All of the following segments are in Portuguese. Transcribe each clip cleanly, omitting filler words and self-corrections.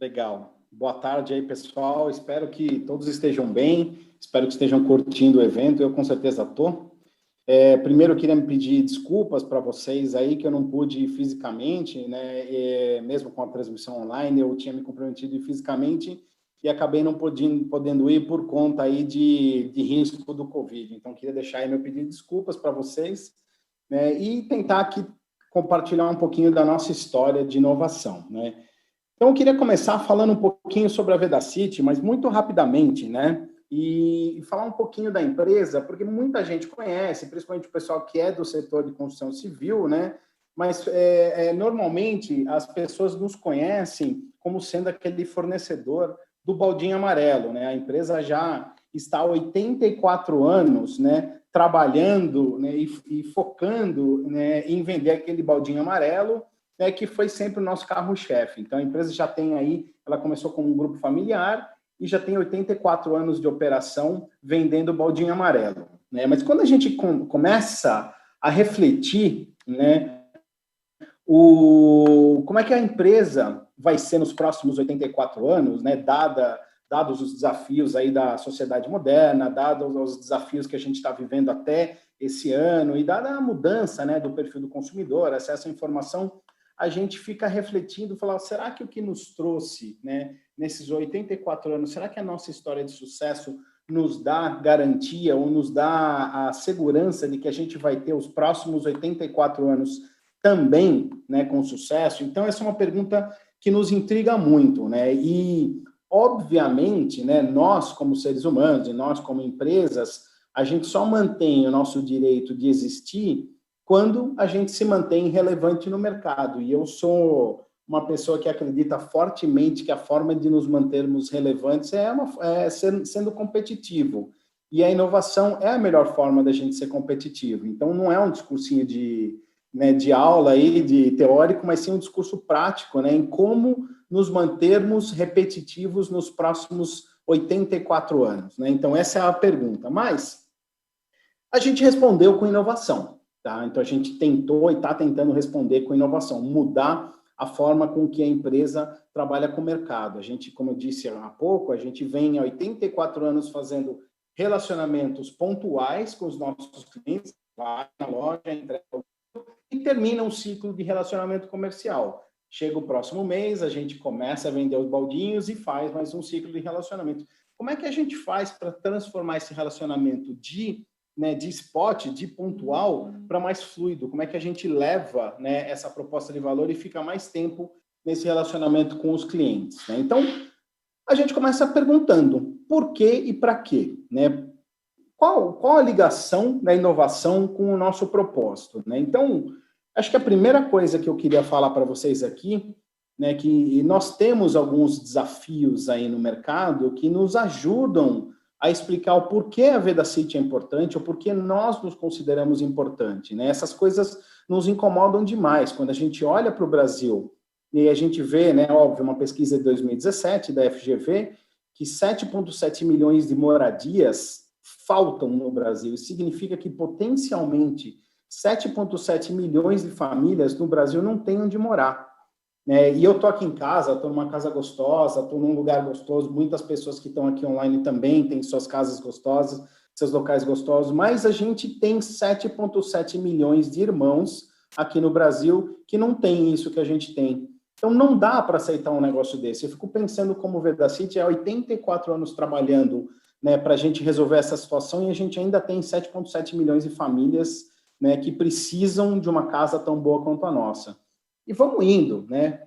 Legal. Boa tarde aí, pessoal. Espero que todos estejam bem, espero que estejam curtindo o evento. Eu, com certeza, estou. Primeiro, eu queria me pedir desculpas para vocês aí, que eu não pude ir fisicamente, né? Mesmo com a transmissão online, eu tinha me comprometido ir fisicamente e acabei não podendo ir por conta aí de risco do Covid. Então, queria deixar aí meu pedido de desculpas para vocês, né? E tentar aqui compartilhar um pouquinho da nossa história de inovação, né? Então, eu queria começar falando um pouquinho sobre a Vedacity, mas muito rapidamente, né? E falar um pouquinho da empresa, porque muita gente conhece, principalmente o pessoal que é do setor de construção civil, né? Mas, normalmente, as pessoas nos conhecem como sendo aquele fornecedor do baldinho amarelo, né? A empresa já está há 84 anos, né? Trabalhando, né? E focando, né? Em vender aquele baldinho amarelo, né, que foi sempre o nosso carro-chefe. Então, a empresa já tem aí, ela começou como um grupo familiar e já tem 84 anos de operação vendendo baldinho amarelo, né? Mas quando a gente começa a refletir, né, como é que a empresa vai ser nos próximos 84 anos, né, dados os desafios aí da sociedade moderna, dados os desafios que a gente está vivendo até esse ano e dada a mudança, né, do perfil do consumidor, acesso à informação, a gente fica refletindo, falar, será que o que nos trouxe, né, nesses 84 anos, será que a nossa história de sucesso nos dá garantia ou nos dá a segurança de que a gente vai ter os próximos 84 anos também, né, com sucesso? Então, essa é uma pergunta que nos intriga muito, né? E, obviamente, né, nós, como seres humanos e nós, como empresas, a gente só mantém o nosso direito de existir quando a gente se mantém relevante no mercado. E eu sou uma pessoa que acredita fortemente que a forma de nos mantermos relevantes sendo competitivo. E a inovação é a melhor forma da gente ser competitivo. Então, não é um discursinho de aula aí, de teórico, mas sim um discurso prático, né, em como nos mantermos repetitivos nos próximos 84 anos. Né? Então, essa é a pergunta. Mas a gente respondeu com inovação. Tá? Então, a gente tentou e está tentando responder com inovação, mudar a forma com que a empresa trabalha com o mercado. A gente, como eu disse há pouco, a gente vem há 84 anos fazendo relacionamentos pontuais com os nossos clientes, vai na loja, entrega e termina um ciclo de relacionamento comercial. Chega o próximo mês, a gente começa a vender os baldinhos e faz mais um ciclo de relacionamento. Como é que a gente faz para transformar esse relacionamento de spot, de pontual, para mais fluido? Como é que a gente leva, né, essa proposta de valor e fica mais tempo nesse relacionamento com os clientes? Né? Então, a gente começa perguntando por quê e para quê? Né? Qual a ligação da inovação com o nosso propósito? Né? Então, acho que a primeira coisa que eu queria falar para vocês aqui, né, que nós temos alguns desafios aí no mercado que nos ajudam a explicar o porquê a Vedacity é importante, ou porquê nós nos consideramos importante. Né? Essas coisas nos incomodam demais. Quando a gente olha para o Brasil e a gente vê, né, óbvio, uma pesquisa de 2017 da FGV, que 7,7 milhões de moradias faltam no Brasil. Isso significa que, potencialmente, 7,7 milhões de famílias no Brasil não têm onde morar. E eu estou aqui em casa, estou numa casa gostosa, estou num lugar gostoso, muitas pessoas que estão aqui online também têm suas casas gostosas, seus locais gostosos, mas a gente tem 7,7 milhões de irmãos aqui no Brasil que não tem isso que a gente tem. Então, não dá para aceitar um negócio desse. Eu fico pensando como o Vedacity há 84 anos trabalhando, né, para a gente resolver essa situação e a gente ainda tem 7,7 milhões de famílias, né, que precisam de uma casa tão boa quanto a nossa. E vamos indo, né?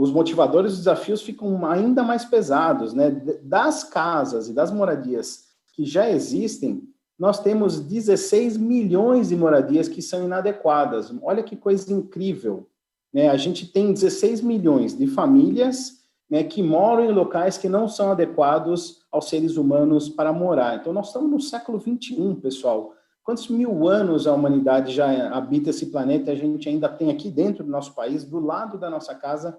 Os motivadores, os desafios ficam ainda mais pesados, né? Das casas e das moradias que já existem, nós temos 16 milhões de moradias que são inadequadas. Olha que coisa incrível, né? A gente tem 16 milhões de famílias, né, que moram em locais que não são adequados aos seres humanos para morar. Então, nós estamos no século XXI, pessoal. Quantos mil anos a humanidade já habita esse planeta? A gente ainda tem aqui dentro do nosso país, do lado da nossa casa,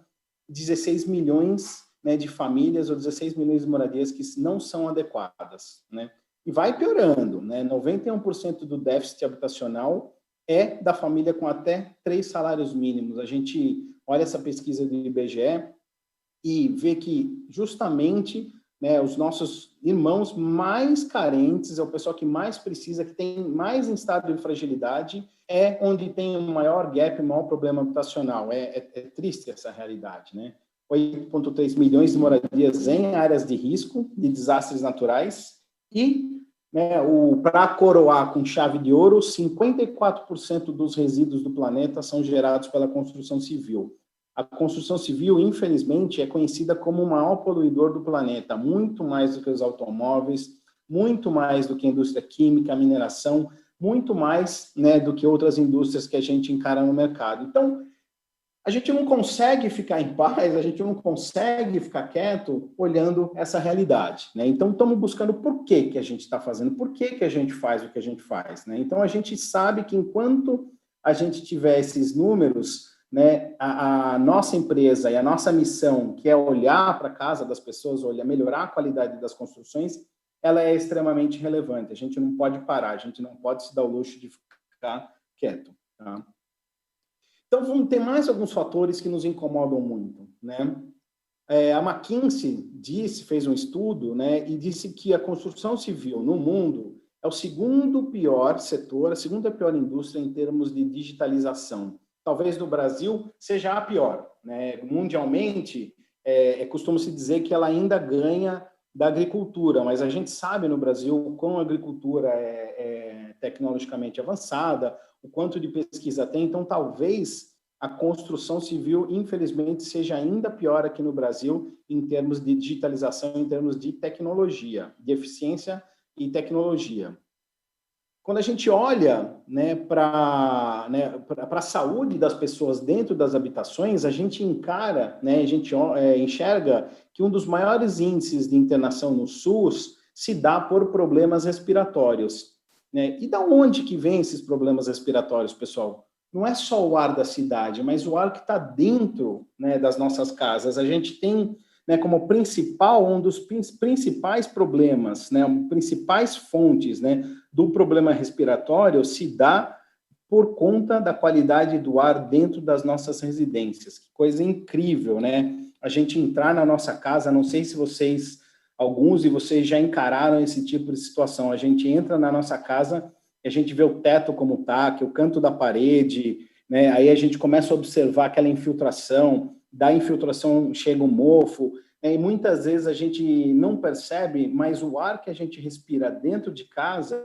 16 milhões, né, de famílias ou 16 milhões de moradias que não são adequadas. Né? E vai piorando. Né? 91% do déficit habitacional é da família com até 3 salários mínimos. A gente olha essa pesquisa do IBGE e vê que justamente, né, os nossos irmãos mais carentes, é o pessoal que mais precisa, que tem mais em estado de fragilidade, é onde tem o maior gap, o maior problema habitacional. É triste essa realidade, né? 8,3 milhões de moradias em áreas de risco, de desastres naturais, e, né, para coroar com chave de ouro, 54% dos resíduos do planeta são gerados pela construção civil. A construção civil, infelizmente, é conhecida como o maior poluidor do planeta, muito mais do que os automóveis, muito mais do que a indústria química, a mineração, muito mais, né, do que outras indústrias que a gente encara no mercado. Então, a gente não consegue ficar em paz, a gente não consegue ficar quieto olhando essa realidade, né? Então, estamos buscando por que a gente está fazendo, por que a gente faz o que a gente faz, né? Então, a gente sabe que enquanto a gente tiver esses números, né, a nossa empresa e a nossa missão, que é olhar para a casa das pessoas, olhar, melhorar a qualidade das construções, ela é extremamente relevante. A gente não pode parar, a gente não pode se dar o luxo de ficar quieto, tá? Então, vamos ter mais alguns fatores que nos incomodam muito, né? A McKinsey fez um estudo, né, e disse que a construção civil no mundo é o segundo pior setor, a segunda pior indústria em termos de digitalização. Talvez no Brasil seja a pior, né? Mundialmente, costuma-se dizer que ela ainda ganha da agricultura, mas a gente sabe no Brasil como a agricultura é tecnologicamente avançada, o quanto de pesquisa tem, então talvez a construção civil, infelizmente, seja ainda pior aqui no Brasil em termos de digitalização, em termos de tecnologia, de eficiência e tecnologia. Quando a gente olha, né, para a saúde das pessoas dentro das habitações, a gente encara, né, a gente enxerga que um dos maiores índices de internação no SUS se dá por problemas respiratórios, né? E da onde que vem esses problemas respiratórios, pessoal? Não é só o ar da cidade, mas o ar que está dentro, né, das nossas casas. A gente tem, né, como principal, um dos principais problemas, né, principais fontes, né, do problema respiratório se dá por conta da qualidade do ar dentro das nossas residências. Que coisa incrível, né? A gente entrar na nossa casa, não sei se alguns de vocês já encararam esse tipo de situação. A gente entra na nossa casa e a gente vê o teto como está, que o canto da parede, né? Aí a gente começa a observar aquela infiltração, da infiltração chega o mofo, né? E muitas vezes a gente não percebe, mas o ar que a gente respira dentro de casa,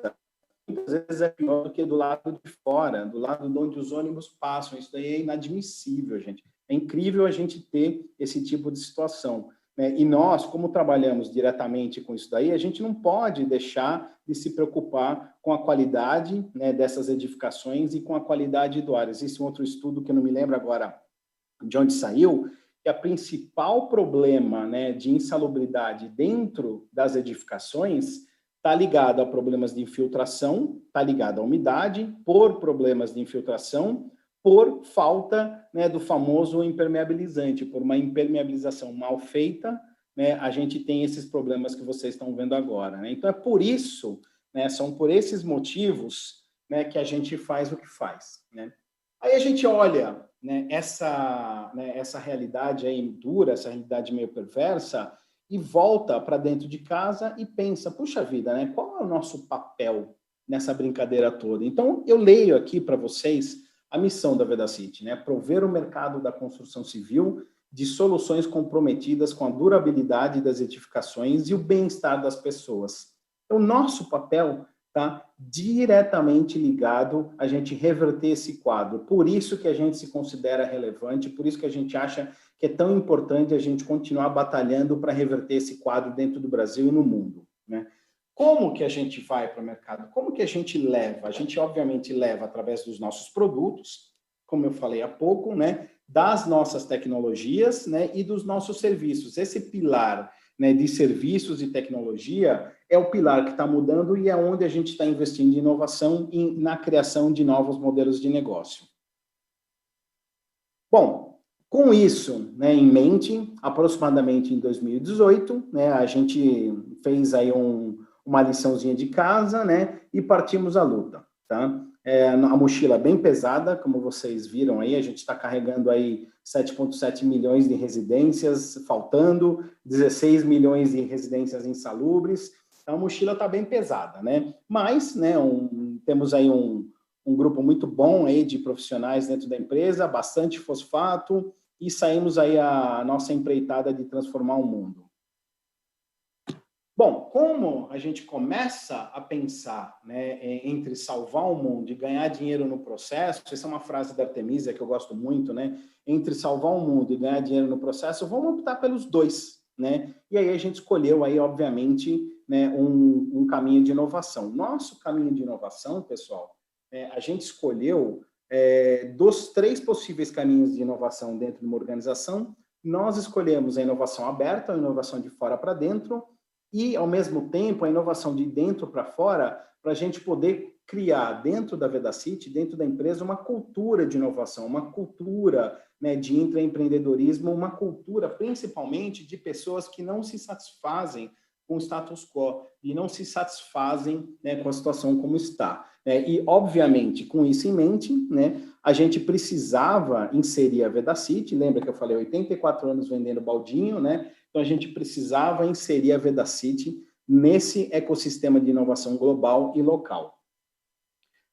muitas vezes é pior do que do lado de fora, do lado de onde os ônibus passam. Isso daí é inadmissível, gente. É incrível a gente ter esse tipo de situação, né? E nós, como trabalhamos diretamente com isso daí, a gente não pode deixar de se preocupar com a qualidade, né, dessas edificações e com a qualidade do ar. Existe um outro estudo que eu não me lembro agora de onde saiu, que o principal problema, né, de insalubridade dentro das edificações está ligado a problemas de infiltração, está ligado à umidade, por problemas de infiltração, por falta, né, do famoso impermeabilizante, por uma impermeabilização mal feita, né, a gente tem esses problemas que vocês estão vendo agora, né? Então, é por isso, né, são por esses motivos, né, que a gente faz o que faz, né? Aí a gente olha, né, essa realidade aí dura, essa realidade meio perversa, e volta para dentro de casa e pensa, puxa vida, né, qual é o nosso papel nessa brincadeira toda? Então, eu leio aqui para vocês a missão da Vedacity, né? Prover o mercado da construção civil de soluções comprometidas com a durabilidade das edificações e o bem-estar das pessoas. Então, nosso papel está diretamente ligado a gente reverter esse quadro. Por isso que a gente se considera relevante, por isso que a gente acha que é tão importante a gente continuar batalhando para reverter esse quadro dentro do Brasil e no mundo, né? Como que a gente vai para o mercado? Como que a gente leva? A gente, obviamente, leva através dos nossos produtos, como eu falei há pouco, né? Das nossas tecnologias, né? E dos nossos serviços. Esse pilar, né, de serviços e tecnologia é o pilar que está mudando e é onde a gente está investindo em inovação e na criação de novos modelos de negócio. Bom, com isso, né, em mente, aproximadamente em 2018, né, a gente fez aí uma liçãozinha de casa, né, e partimos à luta, tá? a mochila bem pesada, como vocês viram aí, a gente está carregando aí 7,7 milhões de residências, faltando 16 milhões de residências insalubres, então a mochila está bem pesada, né? Mas, né, temos aí um grupo muito bom aí de profissionais dentro da empresa, bastante fosfato, e saímos aí a nossa empreitada de transformar o mundo. Bom, como a gente começa a pensar, né, entre salvar o mundo e ganhar dinheiro no processo, essa é uma frase da Artemisia que eu gosto muito, né? Entre salvar o mundo e ganhar dinheiro no processo, vamos optar pelos dois, né? E aí a gente escolheu aí, obviamente, né, um caminho de inovação. Nosso caminho de inovação, pessoal, a gente escolheu dos 3 possíveis caminhos de inovação dentro de uma organização, nós escolhemos a inovação aberta, a inovação de fora para dentro, e, ao mesmo tempo, a inovação de dentro para fora, para a gente poder criar dentro da Vedacity, dentro da empresa, uma cultura de inovação, uma cultura, né, de intraempreendedorismo, uma cultura, principalmente, de pessoas que não se satisfazem com o status quo e não se satisfazem, né, com a situação como está. E, obviamente, com isso em mente, né, a gente precisava inserir a Vedacity, lembra que eu falei 84 anos vendendo baldinho, né? Então, a gente precisava inserir a Vedacity nesse ecossistema de inovação global e local.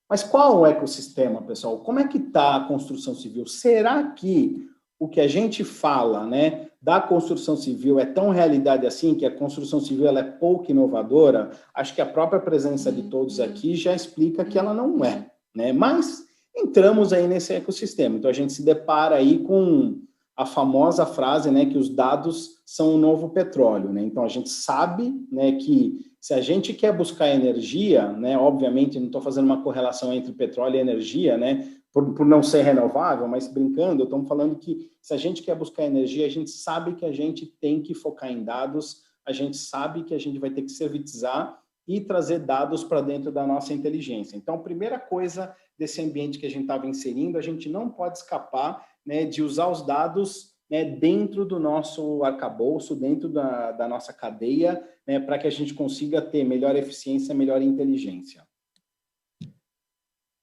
Mas qual o ecossistema, pessoal? Como é que está a construção civil? Será que o que a gente fala, né, da construção civil é tão realidade assim, que a construção civil ela é pouco inovadora? Acho que a própria presença de todos aqui já explica que ela não é, né? Mas entramos aí nesse ecossistema. Então, a gente se depara aí com a famosa frase, né, que os dados são o novo petróleo, né? Então a gente sabe, né, que se a gente quer buscar energia, né, obviamente não estou fazendo uma correlação entre petróleo e energia, né, por não ser renovável, mas brincando, estamos falando que se a gente quer buscar energia, a gente sabe que a gente tem que focar em dados, a gente sabe que a gente vai ter que servitizar e trazer dados para dentro da nossa inteligência. Então, a primeira coisa desse ambiente que a gente estava inserindo, a gente não pode escapar, né, de usar os dados, né, dentro do nosso arcabouço, dentro da nossa cadeia, né, para que a gente consiga ter melhor eficiência, melhor inteligência.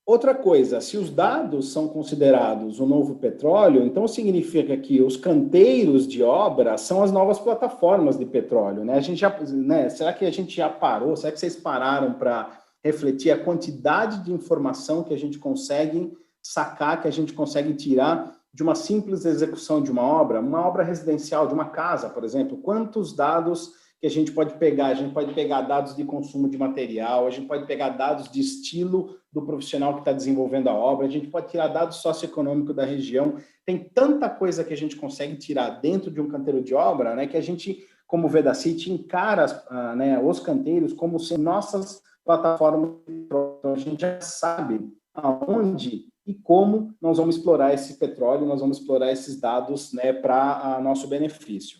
Outra coisa, se os dados são considerados o novo petróleo, então significa que os canteiros de obra são as novas plataformas de petróleo, né? A gente já, né, será que a gente já parou? Será que vocês pararam para refletir a quantidade de informação que a gente consegue sacar, que a gente consegue tirar de uma simples execução de uma obra residencial, de uma casa, por exemplo? Quantos dados que a gente pode pegar? A gente pode pegar dados de consumo de material, a gente pode pegar dados de estilo do profissional que está desenvolvendo a obra, a gente pode tirar dados socioeconômicos da região. Tem tanta coisa que a gente consegue tirar dentro de um canteiro de obra, né, que a gente, como Vedacity, encara né, os canteiros como sendo nossas plataformas. Então, a gente já sabe aonde e como nós vamos explorar esse petróleo, nós vamos explorar esses dados, né, para nosso benefício.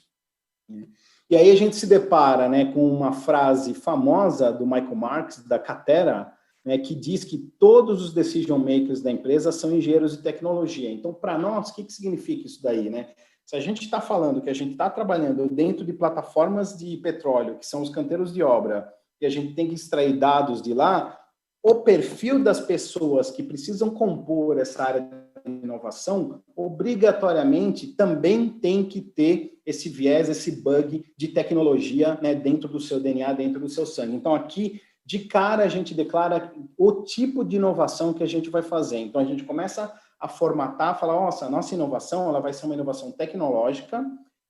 E aí a gente se depara, né, com uma frase famosa do Michael Marks, da Catera, né, que diz que todos os decision makers da empresa são engenheiros de tecnologia. Então, para nós, o que significa isso daí, né? Se a gente está falando que a gente está trabalhando dentro de plataformas de petróleo, que são os canteiros de obra, e a gente tem que extrair dados de lá, o perfil das pessoas que precisam compor essa área de inovação, obrigatoriamente também tem que ter esse viés, esse bug de tecnologia, né, dentro do seu DNA, dentro do seu sangue. Então, aqui, de cara, a gente declara o tipo de inovação que a gente vai fazer. Então, a gente começa a formatar, falar, nossa, a nossa inovação ela vai ser uma inovação tecnológica,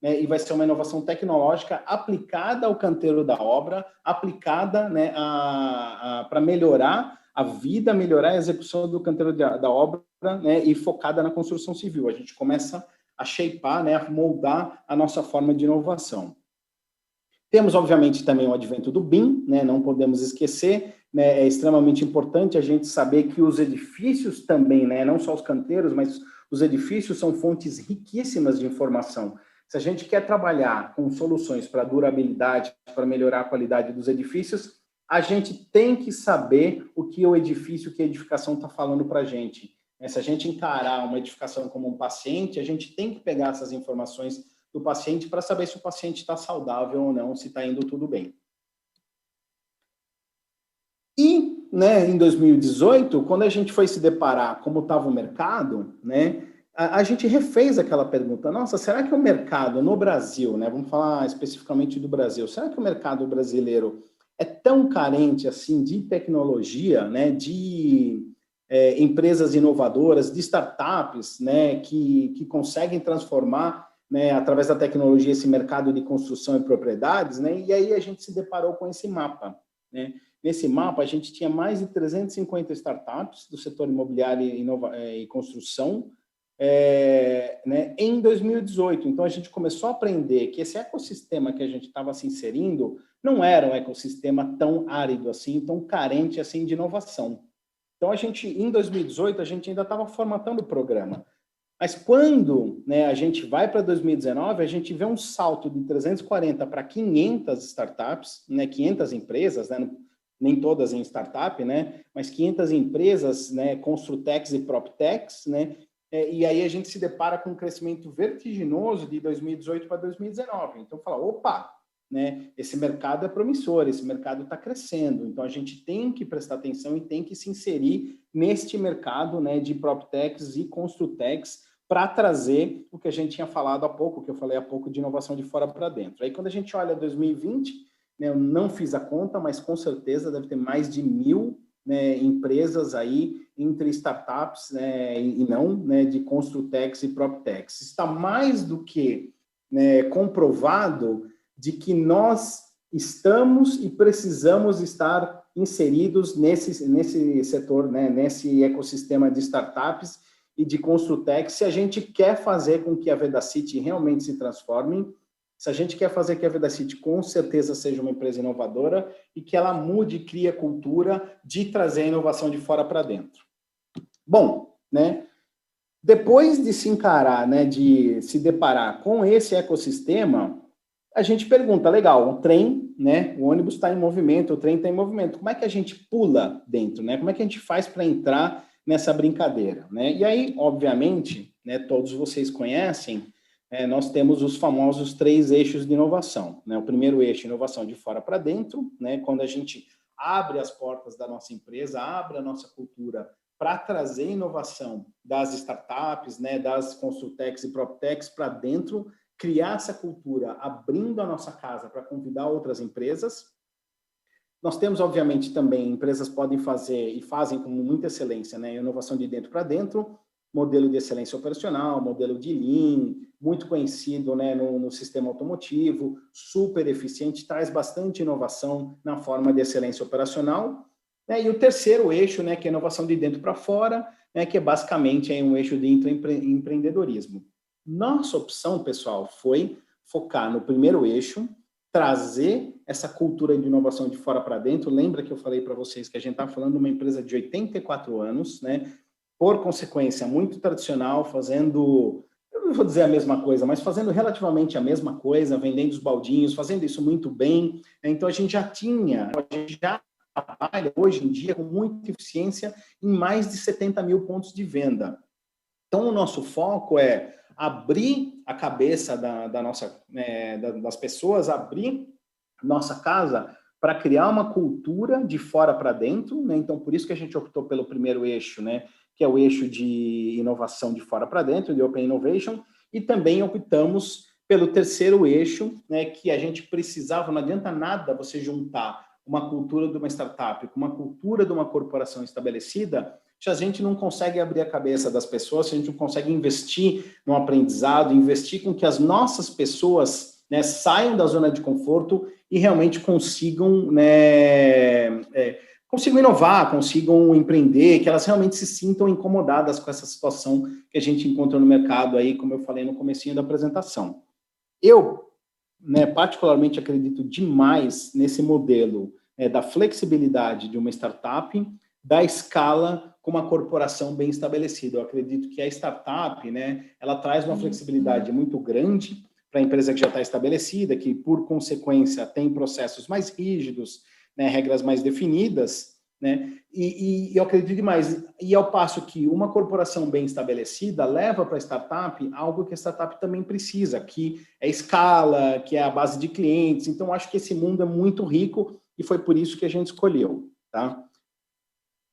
né, e vai ser uma inovação tecnológica aplicada ao canteiro da obra, aplicada, né, para melhorar a vida, melhorar a execução do canteiro da obra, né, e focada na construção civil. A gente começa a shapear, né, a moldar a nossa forma de inovação. Temos, obviamente, também o advento do BIM, né, não podemos esquecer, né, é extremamente importante a gente saber que os edifícios também, né, não só os canteiros, mas os edifícios são fontes riquíssimas de informação. Se a gente quer trabalhar com soluções para durabilidade, para melhorar a qualidade dos edifícios, a gente tem que saber o que o edifício, o que a edificação está falando para a gente. Se a gente encarar uma edificação como um paciente, a gente tem que pegar essas informações do paciente para saber se o paciente está saudável ou não, se está indo tudo bem. E né, em 2018, quando a gente foi se deparar como estava o mercado, né, a gente refez aquela pergunta, nossa, será que o mercado no Brasil, né, vamos falar especificamente do Brasil, será que o mercado brasileiro é tão carente assim de tecnologia, né, de empresas inovadoras, de startups, né, que conseguem transformar, né, através da tecnologia esse mercado de construção e propriedades, né, e aí a gente se deparou com esse mapa, né. Nesse mapa, a gente tinha mais de 350 startups do setor imobiliário e construção, né, em 2018. Então, a gente começou a aprender que esse ecossistema que a gente estava se inserindo não era um ecossistema tão árido assim, tão carente assim de inovação. Então, em 2018, a gente ainda estava formatando o programa. Mas quando, né, a gente vai para 2019, a gente vê um salto de 340 para 500 startups, né, 500 empresas, né, nem todas em startup, né, mas 500 empresas, né, Construtex e PropTechs, né, e aí a gente se depara com um crescimento vertiginoso de 2018 para 2019. Então, fala, opa, né, esse mercado é promissor, esse mercado está crescendo, então a gente tem que prestar atenção e tem que se inserir neste mercado, né, de PropTechs e Construtex para trazer o que a gente tinha falado há pouco, que eu falei há pouco de inovação de fora para dentro. Aí quando a gente olha 2020, né, eu não fiz a conta, mas com certeza deve ter mais de 1.000, né, empresas aí entre startups, né, e não, né, de Construtex e PropTechs. Está mais do que, né, comprovado de que nós estamos e precisamos estar inseridos nesse setor, né, nesse ecossistema de startups e de Construtex, se a gente quer fazer com que a Vedacity realmente se transforme, se a gente quer fazer que a Vedacity com certeza seja uma empresa inovadora e que ela mude e crie a cultura de trazer a inovação de fora para dentro. Bom, né, depois de se encarar, né, de se deparar com esse ecossistema, a gente pergunta, legal, o trem, né, o ônibus está em movimento, o trem está em movimento, como é que a gente pula dentro, né? Como é que a gente faz para entrar nessa brincadeira, né? E aí, obviamente, né, todos vocês conhecem, nós temos os famosos 3 eixos de inovação, né? O primeiro eixo, inovação de fora para dentro, né? Quando a gente abre as portas da nossa empresa, abre a nossa cultura para trazer inovação das startups, né, das Construtex e PropTechs para dentro, criar essa cultura, abrindo a nossa casa para convidar outras empresas. Nós temos, obviamente, também, empresas podem fazer e fazem com muita excelência, né, inovação de dentro para dentro, modelo de excelência operacional, modelo de Lean, muito conhecido, né, no sistema automotivo, super eficiente, traz bastante inovação na forma de excelência operacional. Né, e o terceiro eixo, né, que é inovação de dentro para fora, né, que é basicamente um eixo de empreendedorismo. Nossa opção, pessoal, foi focar no primeiro eixo, trazer essa cultura de inovação de fora para dentro. Lembra que eu falei para vocês que a gente está falando de uma empresa de 84 anos, né? Por consequência, muito tradicional, fazendo, eu não vou dizer a mesma coisa, mas fazendo relativamente a mesma coisa, vendendo os baldinhos, fazendo isso muito bem. Então, a gente já trabalha hoje em dia com muita eficiência em mais de 70 mil pontos de venda. Então, o nosso foco é abrir a cabeça das pessoas, abrir nossa casa para criar uma cultura de fora para dentro, né? Então, por isso que a gente optou pelo primeiro eixo, né? Que é o eixo de inovação de fora para dentro, de Open Innovation, e também optamos pelo terceiro eixo, né? Que a gente precisava, não adianta nada você juntar uma cultura de uma startup com uma cultura de uma corporação estabelecida, se a gente não consegue abrir a cabeça das pessoas, se a gente não consegue investir no aprendizado, investir com que as nossas pessoas, né, saiam da zona de conforto e realmente consigam, né, consigam inovar, consigam empreender, que elas realmente se sintam incomodadas com essa situação que a gente encontra no mercado aí, como eu falei no comecinho da apresentação. Eu, né, particularmente acredito demais nesse modelo da flexibilidade de uma startup, da escala com uma corporação bem estabelecida. Eu acredito que a startup, né, ela traz uma flexibilidade muito grande para a empresa que já está estabelecida, que, por consequência, tem processos mais rígidos, né, regras mais definidas, né, e eu acredito demais. E ao passo que uma corporação bem estabelecida leva para a startup algo que a startup também precisa, que é escala, que é a base de clientes. Então, acho que esse mundo é muito rico e foi por isso que a gente escolheu, tá?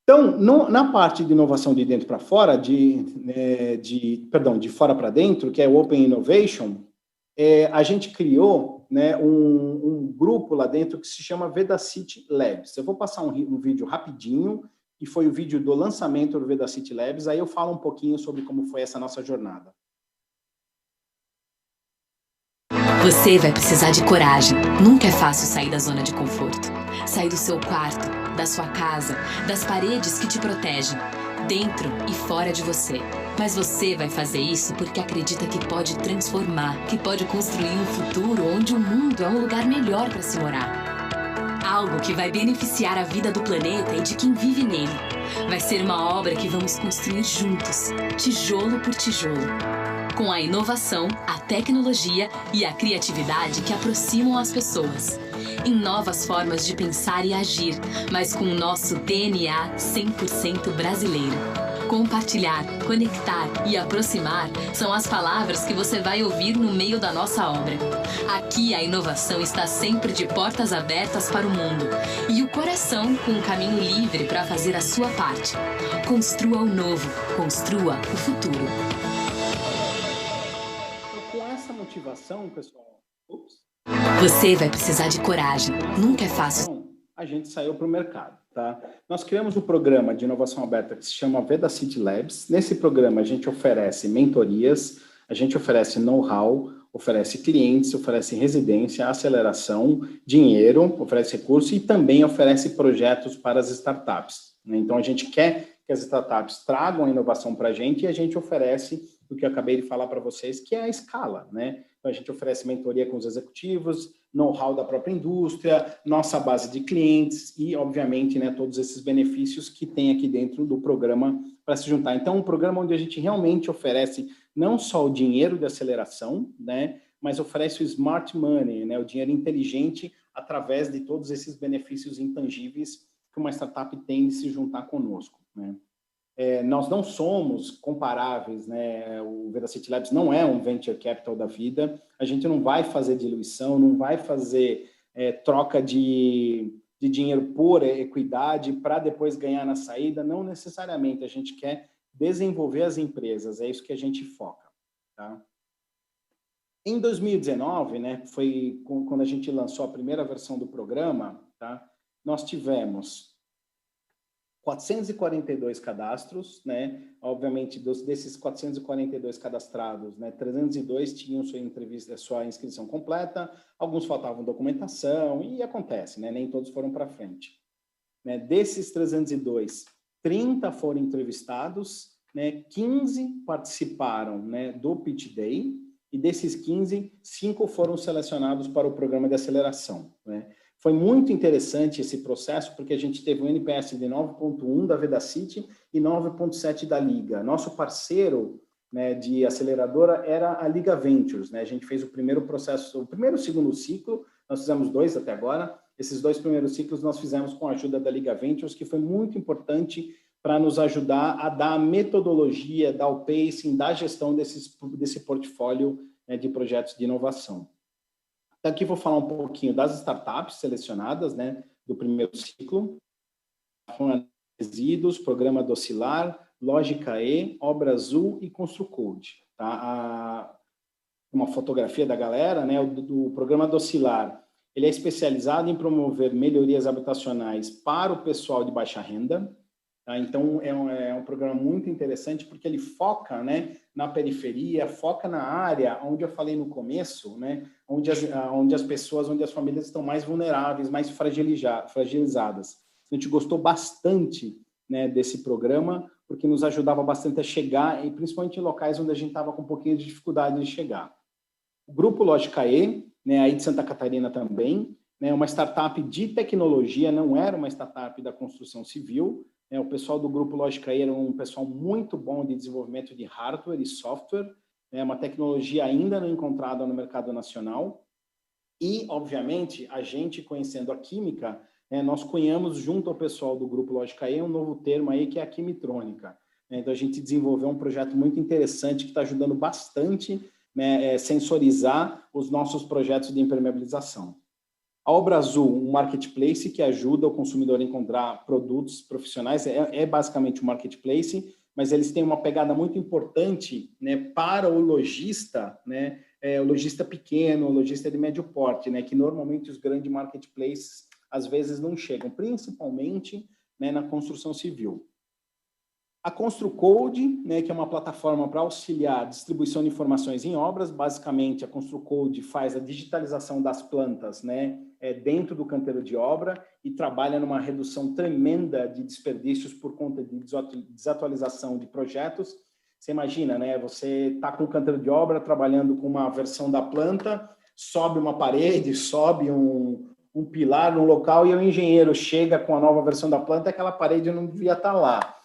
Então, na parte de inovação de dentro para fora, de fora para dentro, que é o Open Innovation, a gente criou, né, um grupo lá dentro que se chama Vedacity Labs. Eu vou passar um vídeo rapidinho, que foi o vídeo do lançamento do Vedacity Labs, aí eu falo um pouquinho sobre como foi essa nossa jornada. Você vai precisar de coragem. Nunca é fácil sair da zona de conforto. Sair do seu quarto, da sua casa, das paredes que te protegem, dentro e fora de você. Mas você vai fazer isso porque acredita que pode transformar, que pode construir um futuro onde o mundo é um lugar melhor para se morar. Algo que vai beneficiar a vida do planeta e de quem vive nele. Vai ser uma obra que vamos construir juntos, tijolo por tijolo. Com a inovação, a tecnologia e a criatividade que aproximam as pessoas. Em novas formas de pensar e agir, mas com o nosso DNA 100% brasileiro. Compartilhar, conectar e aproximar são as palavras que você vai ouvir no meio da nossa obra. Aqui a inovação está sempre de portas abertas para o mundo e o coração com um caminho livre para fazer a sua parte. Construa o novo, construa o futuro. Com essa motivação, pessoal, você vai precisar de coragem. Nunca é fácil. A gente saiu para o mercado, tá? Nós criamos um programa de inovação aberta que se chama Vedacity Labs. Nesse programa, a gente oferece mentorias, a gente oferece know-how, oferece clientes, oferece residência, aceleração, dinheiro, oferece recursos e também oferece projetos para as startups, né? Então, a gente quer que as startups tragam a inovação para a gente e a gente oferece o que eu acabei de falar para vocês, que é a escala, né? Então, a gente oferece mentoria com os executivos, know-how da própria indústria, nossa base de clientes e, obviamente, né, todos esses benefícios que tem aqui dentro do programa para se juntar. Então, um programa onde a gente realmente oferece não só o dinheiro de aceleração, né, mas oferece o smart money, né, o dinheiro inteligente através de todos esses benefícios intangíveis que uma startup tem de se juntar conosco, né? Nós não somos comparáveis, né? O Vedacity Labs não é um venture capital da vida, a gente não vai fazer diluição, não vai fazer troca de dinheiro por equidade para depois ganhar na saída, não necessariamente, a gente quer desenvolver as empresas, é isso que a gente foca, tá? Em 2019, né, foi quando a gente lançou a primeira versão do programa, tá? Nós tivemos 442 cadastros, né? Obviamente, desses 442 cadastrados, né, 302 tinham sua inscrição completa, alguns faltavam documentação, e acontece, né? Nem todos foram para frente. Né? Desses 302, 30 foram entrevistados, né? 15 participaram, né, do Pitch Day, e desses 15, 5 foram selecionados para o programa de aceleração, né? Foi muito interessante esse processo, porque a gente teve um NPS de 9.1 da Vedacity e 9.7 da Liga. Nosso parceiro, né, de aceleradora era a Liga Ventures, né? A gente fez o primeiro processo, o primeiro e o segundo ciclo, nós fizemos 2 até agora. Esses 2 primeiros ciclos nós fizemos com a ajuda da Liga Ventures, que foi muito importante para nos ajudar a dar a metodologia, dar o pacing, dar a gestão desse portfólio, né, de projetos de inovação. Aqui vou falar um pouquinho das startups selecionadas, né, do primeiro ciclo. Resíduos, Programa Docilar, Lógica E, Obra Azul e Construcode. Tá? Uma fotografia da galera, né, do Programa Docilar. Ele é especializado em promover melhorias habitacionais para o pessoal de baixa renda. Tá? Então, é um programa muito interessante porque ele foca, né, na periferia, foca na área onde eu falei no começo, né, onde as pessoas, onde as famílias estão mais vulneráveis, mais fragilizadas. A gente gostou bastante, né, desse programa, porque nos ajudava bastante a chegar, e principalmente em locais onde a gente estava com um pouquinho de dificuldade de chegar. O Grupo Lógica E, né, aí de Santa Catarina também, né, uma startup de tecnologia, não era uma startup da construção civil. O pessoal do Grupo Lógica E era um pessoal muito bom de desenvolvimento de hardware e software, uma tecnologia ainda não encontrada no mercado nacional. E, obviamente, a gente, conhecendo a química, nós cunhamos junto ao pessoal do Grupo Lógica E um novo termo aí, que é a quimitrônica. Então, a gente desenvolveu um projeto muito interessante que está ajudando bastante, né, sensorizar os nossos projetos de impermeabilização. A Obra Azul, um marketplace que ajuda o consumidor a encontrar produtos profissionais, é basicamente um marketplace, mas eles têm uma pegada muito importante, né, para o lojista, né, o lojista pequeno, o lojista de médio porte, né, que normalmente os grandes marketplaces às vezes não chegam, principalmente, né, na construção civil. A ConstruCode, né, que é uma plataforma para auxiliar a distribuição de informações em obras. Basicamente, a ConstruCode faz a digitalização das plantas, né, dentro do canteiro de obra e trabalha numa redução tremenda de desperdícios por conta de desatualização de projetos. Você imagina, né, você está com o canteiro de obra trabalhando com uma versão da planta, sobe uma parede, sobe um pilar no local e o engenheiro chega com a nova versão da planta e aquela parede não devia estar lá.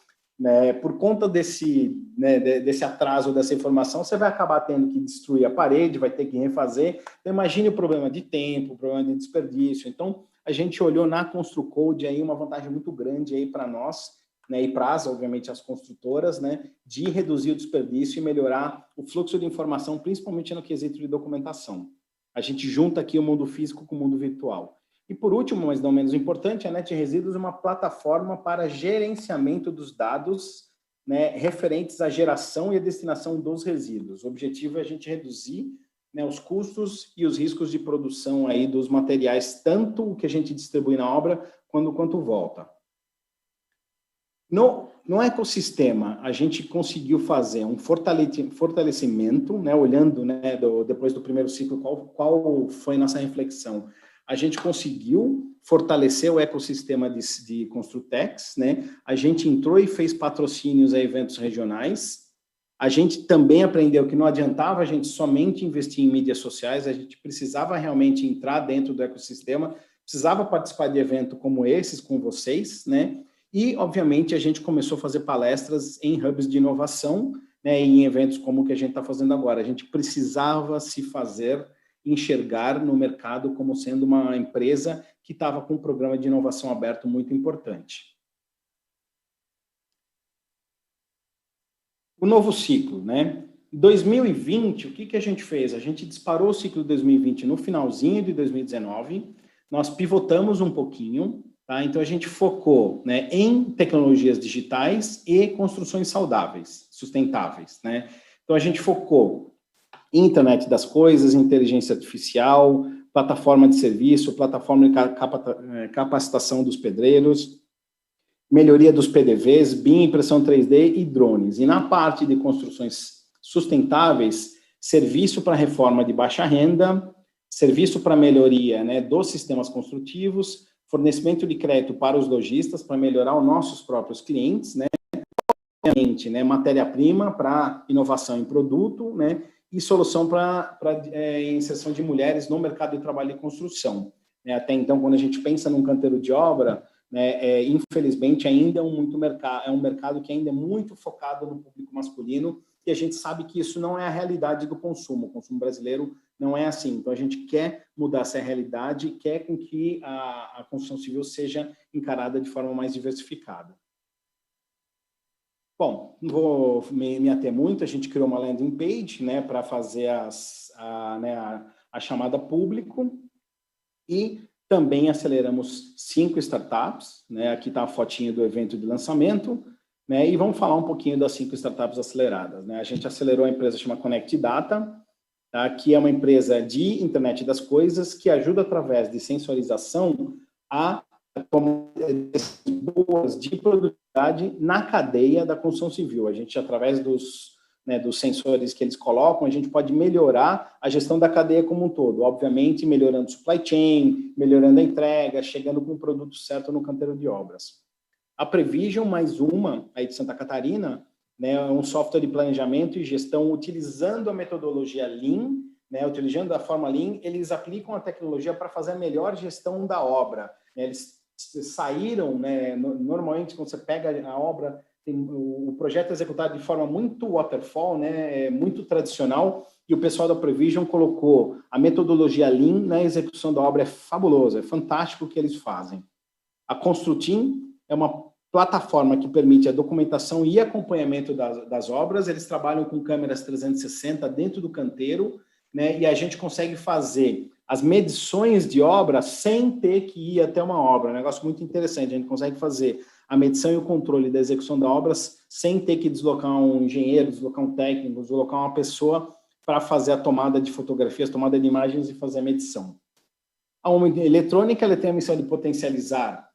Né, por conta desse atraso dessa informação, você vai acabar tendo que destruir a parede, vai ter que refazer. Então, imagine o problema de tempo, o problema de desperdício. Então, a gente olhou na ConstruCode aí uma vantagem muito grande aí para nós, né, e para, obviamente, as construtoras, né, de reduzir o desperdício e melhorar o fluxo de informação, principalmente no quesito de documentação. A gente junta aqui o mundo físico com o mundo virtual. E por último, mas não menos importante, a NetResíduos é uma plataforma para gerenciamento dos dados, né, referentes à geração e à destinação dos resíduos. O objetivo é a gente reduzir, né, os custos e os riscos de produção aí dos materiais, tanto o que a gente distribui na obra, quanto volta. No ecossistema, a gente conseguiu fazer um fortalecimento, né, olhando, né, depois do primeiro ciclo, qual foi nossa reflexão. A gente conseguiu fortalecer o ecossistema de Construtex, né? A gente entrou e fez patrocínios a eventos regionais. A gente também aprendeu que não adiantava a gente somente investir em mídias sociais, a gente precisava realmente entrar dentro do ecossistema, precisava participar de eventos como esses com vocês, né? E, obviamente, a gente começou a fazer palestras em hubs de inovação, né? E em eventos como o que a gente está fazendo agora. A gente precisava se fazer enxergar no mercado como sendo uma empresa que estava com um programa de inovação aberto muito importante. O novo ciclo, né? Em 2020, o que a gente fez? A gente disparou o ciclo de 2020 no finalzinho de 2019, nós pivotamos um pouquinho, tá? Então a gente focou, né, em tecnologias digitais e construções saudáveis, sustentáveis, né? Então a gente focou Internet das coisas, inteligência artificial, plataforma de serviço, plataforma de capacitação dos pedreiros, melhoria dos PDVs, BIM, impressão 3D e drones. E na parte de construções sustentáveis, serviço para reforma de baixa renda, serviço para melhoria, né, dos sistemas construtivos, fornecimento de crédito para os lojistas, para melhorar os nossos próprios clientes, né, matéria-prima para inovação em produto, né, e solução para inserção de mulheres no mercado de trabalho e construção. Até então, quando a gente pensa num canteiro de obra, né, infelizmente, ainda é um mercado que ainda é muito focado no público masculino, e a gente sabe que isso não é a realidade do consumo. O consumo brasileiro não é assim. Então, a gente quer mudar essa realidade e quer com que a construção civil seja encarada de forma mais diversificada. Bom, não vou me ater muito, a gente criou uma landing page, né, para fazer a chamada público e também aceleramos 5 startups, né, aqui está a fotinha do evento de lançamento, né, e vamos falar um pouquinho das 5 startups aceleradas. Né? A gente acelerou a empresa chamada Connect Data, tá, que é uma empresa de internet das coisas que ajuda através de sensorização a boas de produtividade na cadeia da construção civil. A gente, através dos sensores que eles colocam, a gente pode melhorar a gestão da cadeia como um todo, obviamente melhorando o supply chain, melhorando a entrega, chegando com o produto certo no canteiro de obras. A Prevision, mais uma, aí de Santa Catarina, né, é um software de planejamento e gestão utilizando a metodologia Lean, né, utilizando a forma Lean, eles aplicam a tecnologia para fazer a melhor gestão da obra. Eles saíram, né, normalmente quando você pega a obra, o projeto é executado de forma muito waterfall, né, muito tradicional, e o pessoal da Prevision colocou a metodologia Lean na execução da obra. É fabuloso, é fantástico o que eles fazem. A Construteam é uma plataforma que permite a documentação e acompanhamento das obras. Eles trabalham com câmeras 360 dentro do canteiro, né, e a gente consegue fazer as medições de obra sem ter que ir até uma obra. É um negócio muito interessante, a gente consegue fazer a medição e o controle da execução da obras sem ter que deslocar um engenheiro, deslocar um técnico, deslocar uma pessoa para fazer a tomada de fotografias, tomada de imagens e fazer a medição. A eletrônica ela tem a missão de potencializar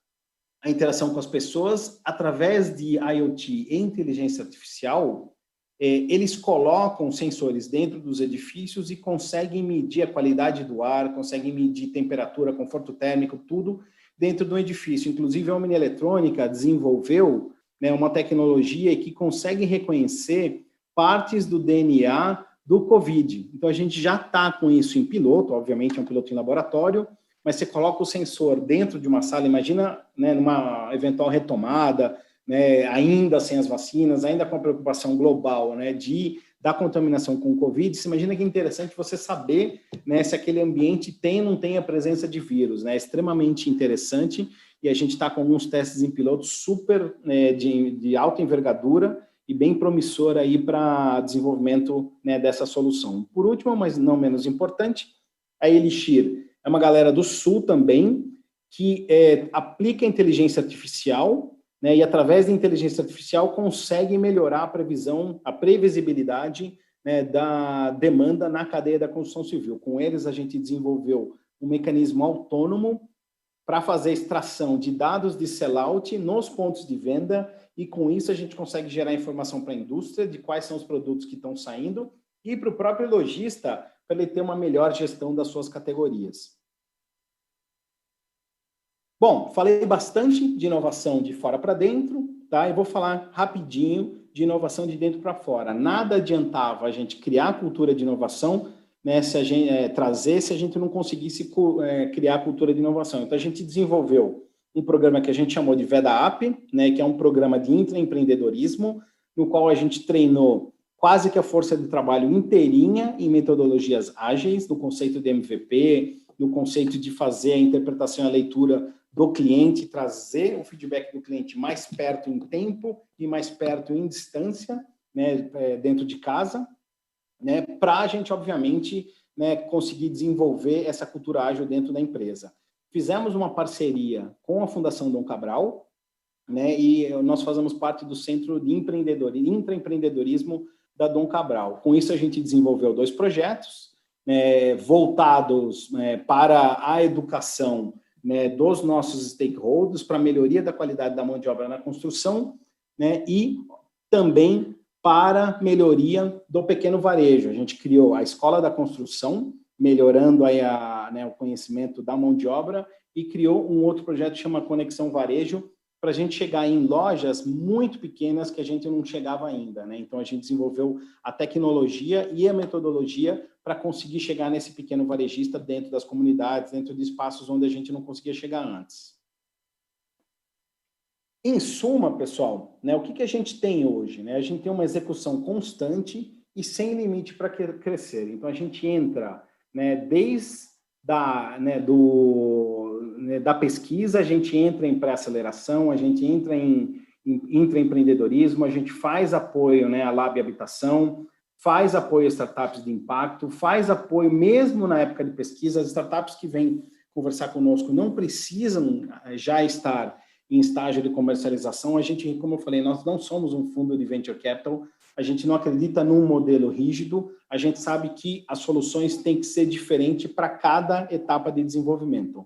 a interação com as pessoas através de IoT e inteligência artificial. Eles colocam sensores dentro dos edifícios e conseguem medir a qualidade do ar, conseguem medir temperatura, conforto térmico, tudo dentro do edifício. Inclusive, a Omni Eletrônica desenvolveu, né, uma tecnologia que consegue reconhecer partes do DNA do COVID. Então, a gente já está com isso em piloto, obviamente é um piloto em laboratório, mas você coloca o sensor dentro de uma sala, imagina, né, numa eventual retomada, né, ainda sem as vacinas, ainda com a preocupação global, né, da contaminação com o Covid. Você imagina que é interessante você saber, né, se aquele ambiente tem ou não tem a presença de vírus, né, é extremamente interessante, e a gente está com alguns testes em piloto super, né, de alta envergadura e bem promissor aí para desenvolvimento, né, dessa solução. Por último, mas não menos importante, a Elixir é uma galera do Sul também, que aplica inteligência artificial, né, e através da inteligência artificial consegue melhorar a previsão, a previsibilidade, né, da demanda na cadeia da construção civil. Com eles, a gente desenvolveu um mecanismo autônomo para fazer a extração de dados de sellout nos pontos de venda, e com isso a gente consegue gerar informação para a indústria de quais são os produtos que estão saindo e para o próprio lojista, para ele ter uma melhor gestão das suas categorias. Bom, falei bastante de inovação de fora para dentro, tá? Eu vou falar rapidinho de inovação de dentro para fora. Nada adiantava a gente criar a cultura de inovação, né, se a gente não conseguisse criar a cultura de inovação. Então, a gente desenvolveu um programa que a gente chamou de VEDA-App, né, que é um programa de intraempreendedorismo, no qual a gente treinou quase que a força de trabalho inteirinha em metodologias ágeis, no conceito de MVP, no conceito de fazer a interpretação e a leitura do cliente, trazer o feedback do cliente mais perto em tempo e mais perto em distância, né, dentro de casa, né, para a gente, obviamente, né, conseguir desenvolver essa cultura ágil dentro da empresa. Fizemos uma parceria com a Fundação Dom Cabral, né, e nós fazemos parte do Centro de Intraempreendedorismo da Dom Cabral. Com isso, a gente desenvolveu 2 projetos, né, voltados, né, para a educação, né, dos nossos stakeholders, para a melhoria da qualidade da mão de obra na construção, né, e também para melhoria do pequeno varejo. A gente criou a Escola da Construção, melhorando aí o conhecimento da mão de obra, e criou um outro projeto que chama Conexão Varejo, para a gente chegar em lojas muito pequenas que a gente não chegava ainda, né? Então, a gente desenvolveu a tecnologia e a metodologia para conseguir chegar nesse pequeno varejista dentro das comunidades, dentro de espaços onde a gente não conseguia chegar antes. Em suma, pessoal, né, o que a gente tem hoje? Né? A gente tem uma execução constante e sem limite para crescer. Então, a gente entra, né, desde da pesquisa, a gente entra em pré-aceleração, a gente entra em intraempreendedorismo, a gente faz apoio, né, à Lab Habitação, faz apoio a startups de impacto, faz apoio mesmo na época de pesquisa. As startups que vêm conversar conosco não precisam já estar em estágio de comercialização. A gente, como eu falei, nós não somos um fundo de venture capital, a gente não acredita num modelo rígido, a gente sabe que as soluções têm que ser diferentes para cada etapa de desenvolvimento.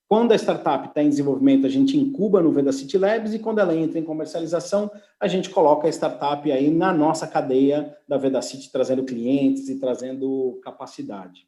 Quando a startup está em desenvolvimento, a gente incuba no Vedacity Labs, e quando ela entra em comercialização, a gente coloca a startup aí na nossa cadeia da Vedacity, trazendo clientes e trazendo capacidade.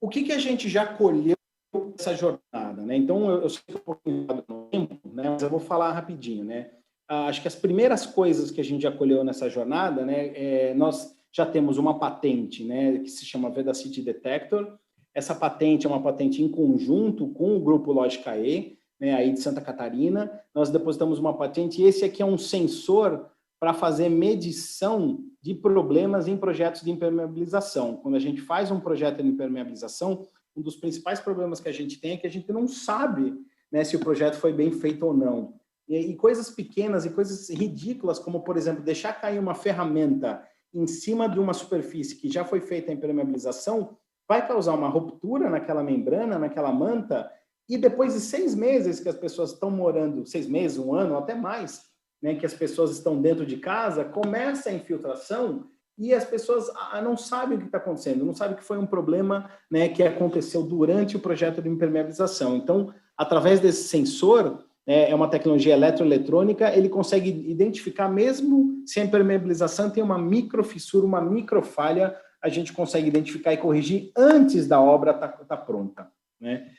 O que a gente já colheu nessa jornada, né? Então, eu sei que um pouquinho no tempo, né, mas eu vou falar rapidinho, né? Acho que as primeiras coisas que a gente já colheu nessa jornada, né, nós já temos uma patente, né, que se chama Vedacity Detector. Essa patente é uma patente em conjunto com o grupo Lógica E, né, aí de Santa Catarina. Nós depositamos uma patente, e esse aqui é um sensor para fazer medição de problemas em projetos de impermeabilização. Quando a gente faz um projeto de impermeabilização, um dos principais problemas que a gente tem é que a gente não sabe, né, se o projeto foi bem feito ou não. E coisas pequenas e coisas ridículas, como, por exemplo, deixar cair uma ferramenta em cima de uma superfície que já foi feita a impermeabilização, vai causar uma ruptura naquela membrana, naquela manta, e depois de 6 meses que as pessoas estão morando, 6 meses, 1 ano, até mais, né, que as pessoas estão dentro de casa, começa a infiltração e as pessoas não sabem o que está acontecendo, não sabem que foi um problema, né, que aconteceu durante o projeto de impermeabilização. Então, através desse sensor, é uma tecnologia eletroeletrônica, ele consegue identificar, mesmo se a impermeabilização tem uma microfissura, uma microfalha, a gente consegue identificar e corrigir antes da obra tá pronta, né?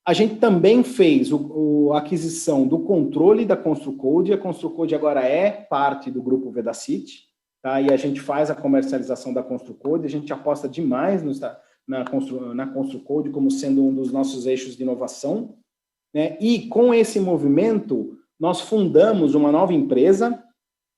A gente também fez a aquisição do controle da ConstruCode. A ConstruCode agora é parte do grupo Vedacity, tá? E a gente faz a comercialização da ConstruCode. A gente aposta demais na ConstruCode como sendo um dos nossos eixos de inovação, né? E com esse movimento, nós fundamos uma nova empresa.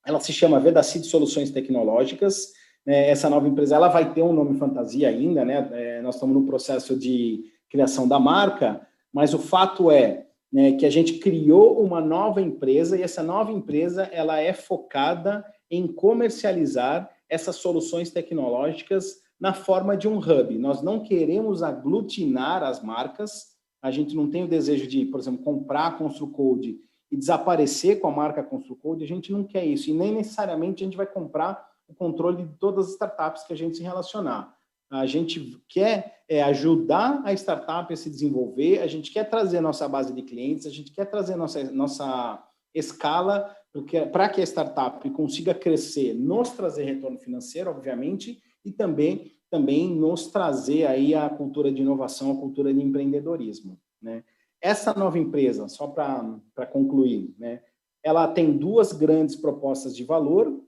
Ela se chama Vedacity Soluções Tecnológicas. Essa nova empresa ela vai ter um nome fantasia ainda, né? Nós estamos no processo de criação da marca, mas o fato é, né, que a gente criou uma nova empresa e essa nova empresa ela é focada em comercializar essas soluções tecnológicas na forma de um hub. Nós não queremos aglutinar as marcas, a gente não tem o desejo de, por exemplo, comprar a ConstruCode e desaparecer com a marca ConstruCode, a gente não quer isso, e nem necessariamente a gente vai comprar o controle de todas as startups que a gente se relacionar. A gente quer ajudar a startup a se desenvolver, a gente quer trazer a nossa base de clientes, a gente quer trazer nossa escala para que a startup consiga crescer, nos trazer retorno financeiro, obviamente, e também nos trazer aí a cultura de inovação, a cultura de empreendedorismo, né? Essa nova empresa, só para concluir, né, ela tem 2 grandes propostas de valor.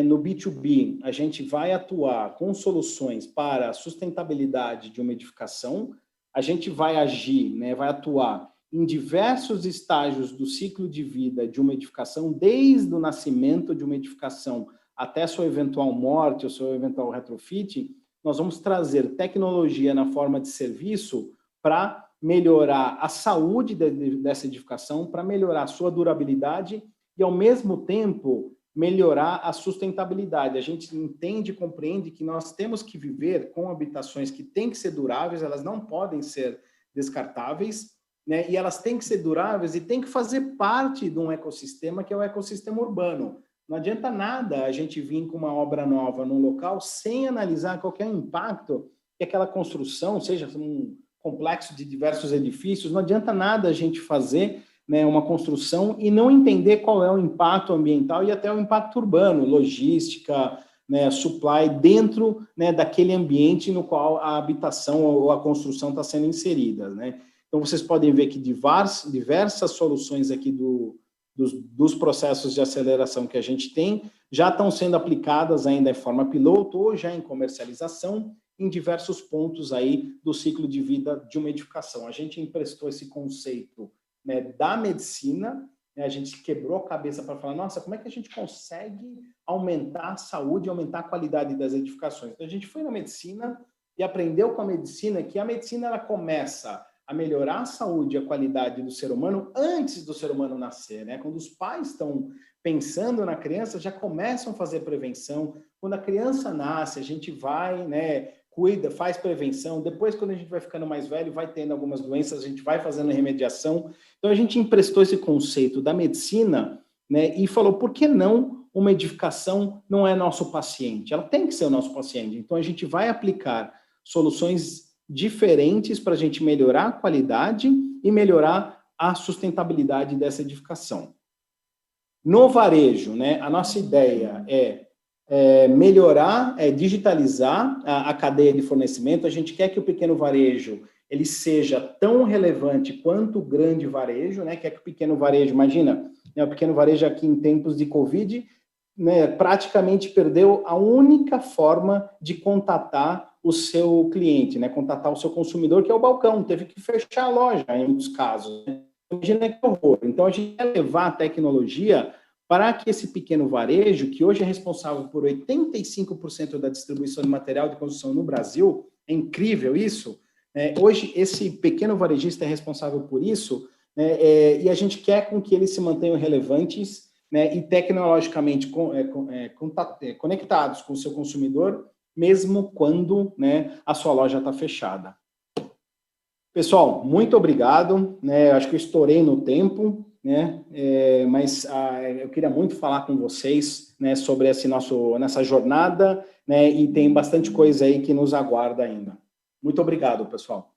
No B2B, a gente vai atuar com soluções para a sustentabilidade de uma edificação, a gente vai agir, né, vai atuar em diversos estágios do ciclo de vida de uma edificação, desde o nascimento de uma edificação até sua eventual morte ou seu eventual retrofit. Nós vamos trazer tecnologia na forma de serviço para melhorar a saúde dessa edificação, para melhorar a sua durabilidade e, ao mesmo tempo, melhorar a sustentabilidade. A gente entende e compreende que nós temos que viver com habitações que têm que ser duráveis, elas não podem ser descartáveis, né? E elas têm que ser duráveis e têm que fazer parte de um ecossistema que é o ecossistema urbano. Não adianta nada a gente vir com uma obra nova num local sem analisar qualquer impacto que aquela construção, seja um complexo de diversos edifícios, não adianta nada a gente fazer, né, uma construção e não entender qual é o impacto ambiental e até o impacto urbano, logística, né, supply, dentro, né, daquele ambiente no qual a habitação ou a construção está sendo inserida, né? Então, vocês podem ver que diversas soluções aqui dos processos de aceleração que a gente tem já estão sendo aplicadas ainda em forma piloto ou já em comercialização em diversos pontos aí do ciclo de vida de uma edificação. A gente emprestou esse conceito, né, da medicina, né, a gente quebrou a cabeça para falar, nossa, como é que a gente consegue aumentar a saúde, aumentar a qualidade das edificações? Então, a gente foi na medicina e aprendeu com a medicina que a medicina ela começa a melhorar a saúde e a qualidade do ser humano antes do ser humano nascer, né? Quando os pais estão pensando na criança, já começam a fazer prevenção. Quando a criança nasce, a gente vai, né, cuida, faz prevenção. Depois, quando a gente vai ficando mais velho, vai tendo algumas doenças, a gente vai fazendo remediação. Então, a gente emprestou esse conceito da medicina, né, e falou, por que não uma edificação não é nosso paciente? Ela tem que ser o nosso paciente. Então, a gente vai aplicar soluções diferentes para a gente melhorar a qualidade e melhorar a sustentabilidade dessa edificação. No varejo, né, a nossa ideia é melhorar, digitalizar a cadeia de fornecimento. A gente quer que o pequeno varejo ele seja tão relevante quanto o grande varejo, né? Quer que o pequeno varejo, imagina, né, o pequeno varejo aqui em tempos de Covid, né, praticamente perdeu a única forma de contatar o seu cliente, né, contatar o seu consumidor, que é o balcão, teve que fechar a loja em muitos casos, né? Imagina que horror. Então, a gente quer levar a tecnologia para que esse pequeno varejo, que hoje é responsável por 85% da distribuição de material de construção no Brasil, é incrível isso, hoje esse pequeno varejista é responsável por isso, né, e a gente quer com que eles se mantenham relevantes, né, e tecnologicamente conectados com o seu consumidor mesmo quando, né, a sua loja está fechada. Pessoal, muito obrigado, né? Acho que eu estourei no tempo, né? Mas eu queria muito falar com vocês, né, sobre nessa jornada, né? E tem bastante coisa aí que nos aguarda ainda. Muito obrigado, pessoal.